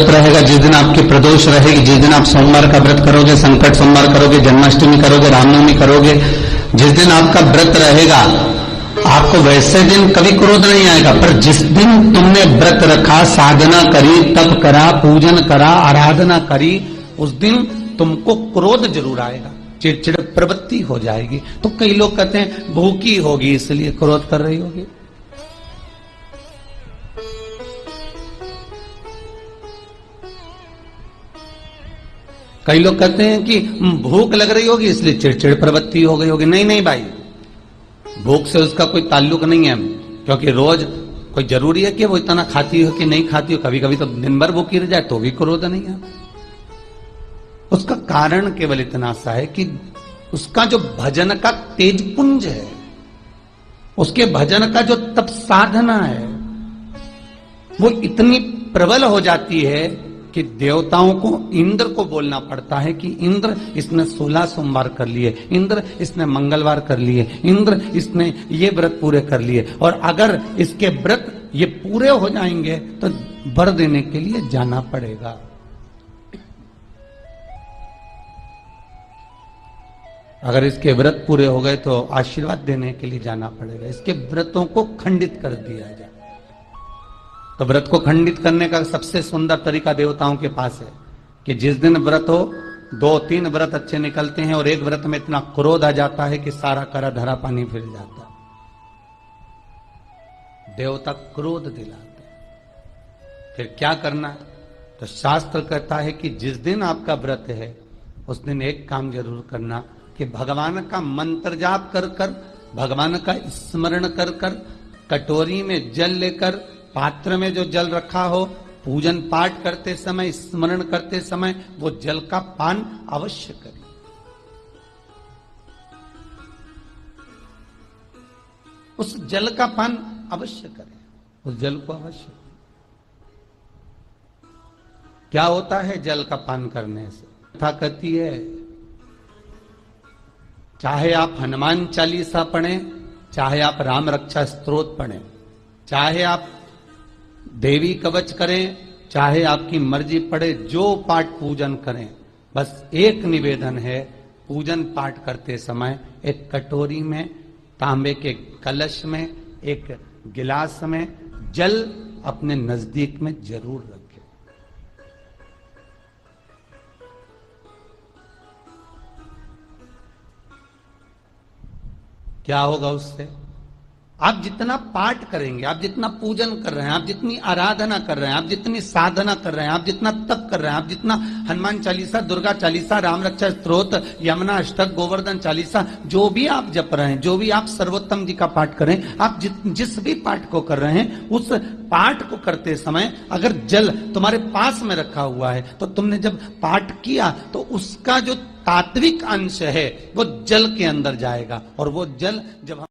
व्रत रहेगा, जिस दिन आपकी प्रदोष रहेगी, जिस दिन आप सोमवार का व्रत करोगे, संकट सोमवार करोगे, जन्माष्टमी करोगे, रामनवमी करोगे, जिस दिन आपका व्रत रहेगा आपको वैसे दिन कभी क्रोध नहीं आएगा। पर जिस दिन तुमने व्रत रखा, साधना करी, तप करा, पूजन करा, आराधना करी, उस दिन तुमको क्रोध जरूर आएगा, चिड़चिड़ प्रवृत्ति हो जाएगी। तो कई लोग कहते हैं भूखी होगी इसलिए क्रोध कर रही होगी। कई लोग कहते हैं कि भूख लग रही होगी इसलिए चिड़चिड़ प्रवृत्ति हो गई होगी। नहीं नहीं भाई, भूख से उसका कोई ताल्लुक नहीं है, क्योंकि रोज कोई जरूरी है कि वो इतना खाती हो कि नहीं खाती हो। कभी कभी तो दिन भर भूखी रह जाए तो भी क्रोध नहीं है। उसका कारण केवल इतना सा है कि उसका जो भजन का तेज पुंज है, उसके भजन का जो तप साधना है, वो इतनी प्रबल हो जाती है कि देवताओं को, इंद्र को बोलना पड़ता है कि इंद्र इसने 16 सोमवार कर लिए, इंद्र इसने मंगलवार कर लिए, इंद्र इसने ये व्रत पूरे कर लिए, और अगर इसके व्रत ये पूरे हो जाएंगे तो वर देने के लिए जाना पड़ेगा। अगर इसके व्रत पूरे हो गए तो आशीर्वाद देने के लिए जाना पड़ेगा। इसके व्रतों को खंडित कर दिया जाए। तो व्रत को खंडित करने का सबसे सुंदर तरीका देवताओं के पास है कि जिस दिन व्रत हो, 2-3 व्रत अच्छे निकलते हैं और एक व्रत में इतना क्रोध आ जाता है कि सारा करा धरा पानी फिर जाता है। देवता क्रोध दिलाते हैं। फिर क्या करना है? तो शास्त्र कहता है कि जिस दिन आपका व्रत है उस दिन एक काम जरूर करना कि भगवान का मंत्र जाप कर कर, भगवान का स्मरण कर कर, कटोरी में जल लेकर, पात्र में जो जल रखा हो, पूजन पाठ करते समय, स्मरण करते समय वो जल का पान अवश्य करें। उस जल का पान अवश्य करें, उस जल को अवश्य। क्या होता है जल का पान करने से? कथा कहती है, चाहे आप हनुमान चालीसा पढ़ें, चाहे आप राम रक्षा स्तोत्र पढ़ें, चाहे आप देवी कवच करें, चाहे आपकी मर्जी पड़े, जो पाठ पूजन करें, बस एक निवेदन है, पूजन पाठ करते समय एक कटोरी में, तांबे के कलश में, एक गिलास में जल अपने नजदीक में जरूर रखें। क्या होगा उससे? आप जितना पाठ करेंगे, आप जितना पूजन कर रहे हैं, आप जितनी आराधना कर रहे हैं, आप जितनी साधना कर रहे हैं, आप जितना तप कर रहे हैं, आप जितना हनुमान चालीसा, दुर्गा चालीसा, राम रक्षा स्तोत्र, यमुना अष्टक, गोवर्धन चालीसा, जो भी आप जप रहे हैं, जो भी आप सर्वोत्तम जी का पाठ करें, आप जिस भी पाठ को कर रहे हैं, उस पाठ को करते समय अगर जल तुम्हारे पास में रखा हुआ है तो तुमने जब पाठ किया तो उसका जो तात्विक अंश है वो जल के अंदर जाएगा, और वो जल जब